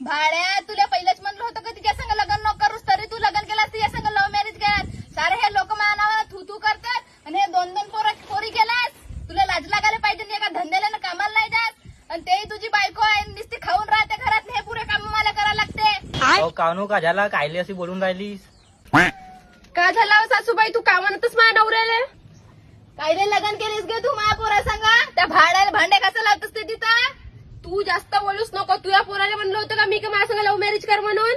भाड्या तुला पहिलेच म्हणलं होतं का तिच्या संग लग्न न करूस, तरी तू लग्न केलास तिच्या संग लव्ह मॅरेज केलास. सारे हे लोक माझ्या नावाला थू थू करतात आणि हे दोन पोरी केलास. तुला लाज लागायला पाहिजे नाही का, धंद्याला ना कामाला नाही जात. आणि तेही तुझी बायको आहे, नुसती खाऊन राहते घरात. हे पुरे काम मला करायला लागते. कानू का झाला, कायले अशी बोलून राहिलीस? का झाला सासूबाई, तू का म्हणतच माझ्या नवऱ्याला? कायले लग्न केलीस गे तू माझ्या पोरा सांगा? त्या भाड्याला भांडे कसं लावतस ते तिथं? तू जास्त बोलूच नको. तुझ्या पोराला म्हणलं होतं का मी का माझ्या संग लव्ह मॅरेज कर म्हणून?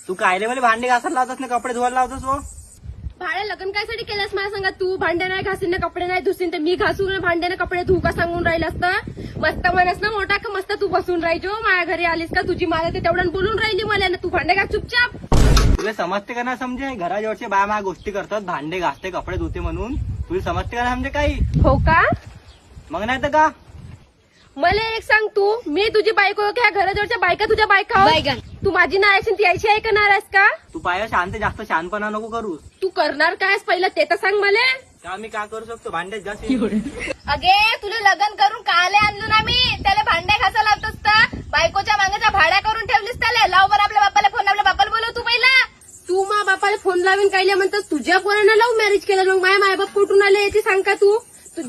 तू कायले मला भांडे घासायला लावतस ना, कपडे धुवायला लावतस? हो भाड्या लग्न कायसाठी केलंस माझ्या संग? तू भांडे नाही घासीन ना, कपडे नाही धुसीन, तर मी घासून भांडे ना कपडे धुऊ का सांगून राहिलास ना? मस्त म्हणस ना मोठा का मस्त तू बसून राहायचो. माझ्या घरी आलीस का तुझी मला ते तेवढ्या बोलून राहिली मला ना, तू भांडे घास चुपचाप. तुला समजते का ना समजे? घराजवळचे बाया माझ्या गोष्टी करतात, भांडे घासते कपडे धुते म्हणून. तुला समजते का ना समजे काही? हो का? मग नाही तर का? मला एक सांग, तू मी तुझी बायको क्या घराजवळच्या बायका तुझ्या बायका आहोत? तू माझी नाही आहेस, ती यायची आहे का नाराज का? तू पाया शांत, जास्त शहाणपणा नको करूस. तू करणार काय पहिलं ते तर सांग मला. का मी काय करू शकतो? भांडे घास. अगे तुला लग्न करून काले आणलो ना मी, त्याला भांडे घासा लावतोस तर? बायकोच्या मागेच्या भाड्या करून ठेवलीस त्याला. लाव बरं आपल्या बापाला फोन, आपल्या बापाला बोलव तू पहिला. तू मा बापाला फोन लावीन कायले म्हणतोस? तुझ्या पोरानं लव्ह मॅरेज केलं, मग माझ्या मायबाप कुठून आले याची सांग का तू?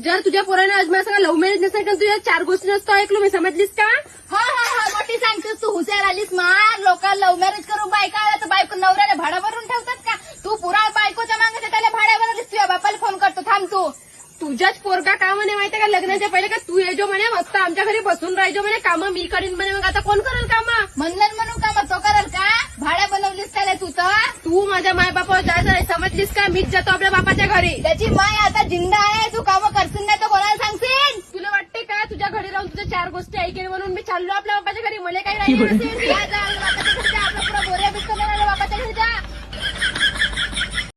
जर तुझ्या पोरानं आज माझ्या संग लव्ह मॅरेज नसेल का, तुझ्या 4 गोष्टी नसतो ऐकलो मी, समजलीस का? हा हा हा मोठी सांगतेस तू. हुशार आलीस मार. लोकांना लव्ह मॅरेज करून बायका आला तर बायको नवऱ्याला भाडा भरून ठेवतात का? तू पुरा बायकोच्या मागे त्याला भाड्या भरलीस. तुझ्या बापाला फोन करतो थांब तू. तुझ्याच पोरगा का म्हणे माहितीये का लग्नाच्या पहिले का तू येजो म्हणे मस्त आमच्या घरी बसून राहायचो म्हणे, कामं मी करीन म्हणे. मग आता कोण करेल कामं? म्हणलं म्हणून कामं तो करेल का? भाड्या बनवलीस त्याला तू तर. तू माझ्या मायबापावर जायचं नाही, समजलीस का? मीच जातो आपल्या बापाच्या घरी. त्याची माय आता जिंदा आहे. तू कामं करशील नाही तर कोणाला सांगशील? तुला वाटते का तुझ्या घरी राहून तुझ्या 4 गोष्टी ऐकेल म्हणून मी चाललो आपल्या बापाच्या घरी? मला काही नाही